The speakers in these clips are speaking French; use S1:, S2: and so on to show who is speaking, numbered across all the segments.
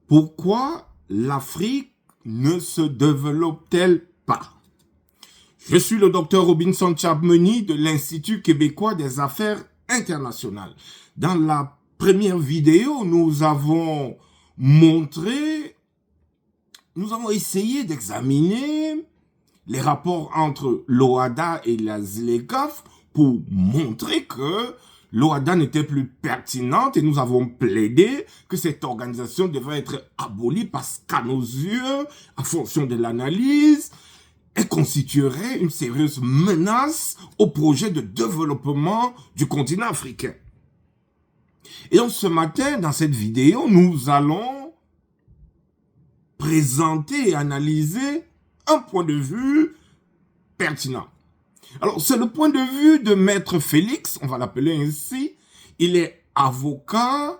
S1: Pourquoi l'Afrique ne se développe-t-elle pas? Je suis le docteur Robinson Tchabmeni de l'Institut québécois des affaires internationales. Dans la première vidéo, nous avons essayé d'examiner les rapports entre l'OHADA et la ZLECAf pour montrer que l'OHADA n'était plus pertinente et nous avons plaidé que cette organisation devait être abolie parce qu'à nos yeux, en fonction de l'analyse, elle constituerait une sérieuse menace au projet de développement du continent africain. Et donc ce matin, dans cette vidéo, nous allons présenter et analyser un point de vue pertinent. Alors, c'est le point de vue de Maître Félix, on va l'appeler ainsi. Il est avocat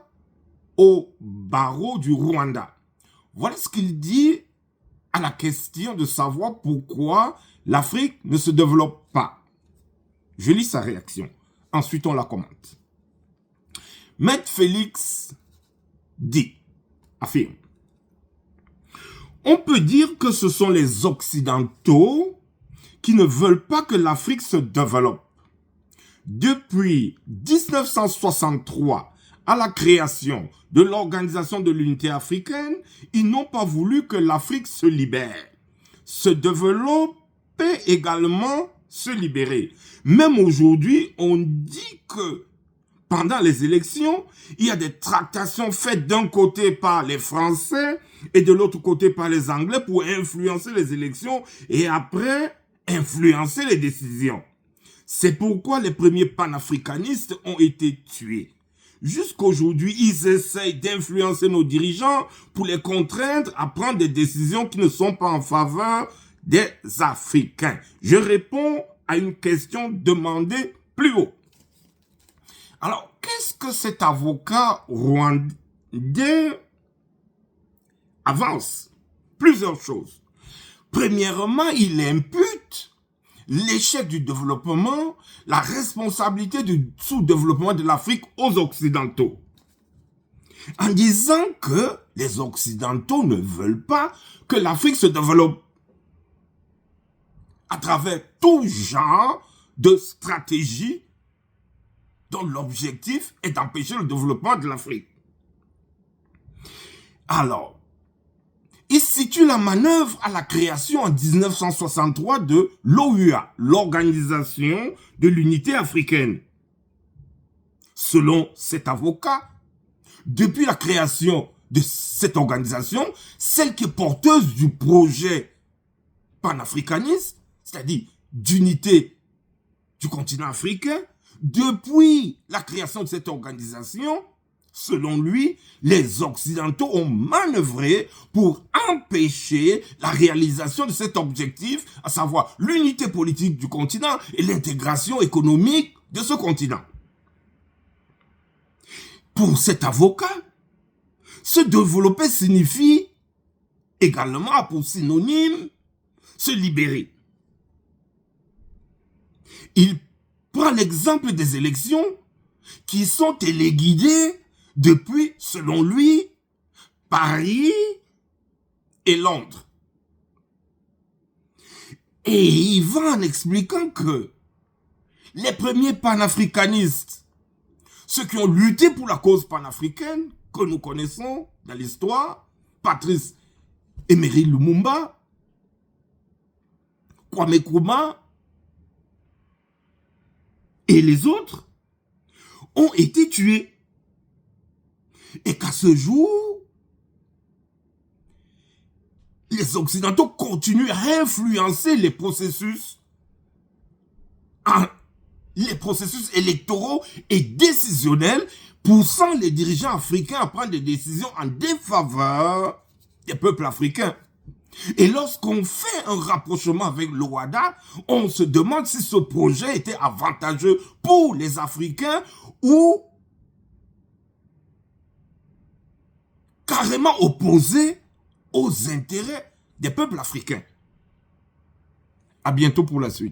S1: au barreau du Rwanda. Voilà ce qu'il dit à la question de savoir pourquoi l'Afrique ne se développe pas. Je lis sa réaction. Ensuite, on la commente. Maître Félix affirme. On peut dire que ce sont les Occidentaux qui ne veulent pas que l'Afrique se développe. Depuis 1963, à la création de l'Organisation de l'Unité africaine, ils n'ont pas voulu que l'Afrique se libère, se développe et également se libérer. Même aujourd'hui, on dit que pendant les élections, il y a des tractations faites d'un côté par les Français et de l'autre côté par les Anglais pour influencer les élections et après influencer les décisions. C'est pourquoi les premiers panafricanistes ont été tués. Jusqu'aujourd'hui, ils essayent d'influencer nos dirigeants pour les contraindre à prendre des décisions qui ne sont pas en faveur des Africains. Je réponds à une question demandée plus haut. Alors, qu'est-ce que cet avocat rwandais avance? Plusieurs choses. Premièrement, il impute l'échec du développement, la responsabilité du sous-développement de l'Afrique aux Occidentaux. En disant que les Occidentaux ne veulent pas que l'Afrique se développe à travers tout genre de stratégies dont l'objectif est d'empêcher le développement de l'Afrique. Alors, il situe la manœuvre à la création en 1963 de l'OUA, l'Organisation de l'Unité africaine. Selon cet avocat, depuis la création de cette organisation, celle qui est porteuse du projet panafricaniste, c'est-à-dire d'unité du continent africain, depuis la création de cette organisation, selon lui, les Occidentaux ont manœuvré pour empêcher la réalisation de cet objectif, à savoir l'unité politique du continent et l'intégration économique de ce continent. Pour cet avocat, se développer signifie également pour synonyme se libérer. Il prend l'exemple des élections qui sont téléguidées depuis, selon lui, Paris et Londres. Et il va en expliquant que les premiers panafricanistes, ceux qui ont lutté pour la cause panafricaine, que nous connaissons dans l'histoire, Patrice Emery Lumumba, Kwame Nkrumah, et les autres ont été tués. Et qu'à ce jour, les Occidentaux continuent à influencer les processus électoraux et décisionnels, poussant les dirigeants africains à prendre des décisions en défaveur des peuples africains. Et lorsqu'on fait un rapprochement avec l'OHADA, on se demande si ce projet était avantageux pour les Africains ou carrément opposé aux intérêts des peuples africains. À bientôt pour la suite.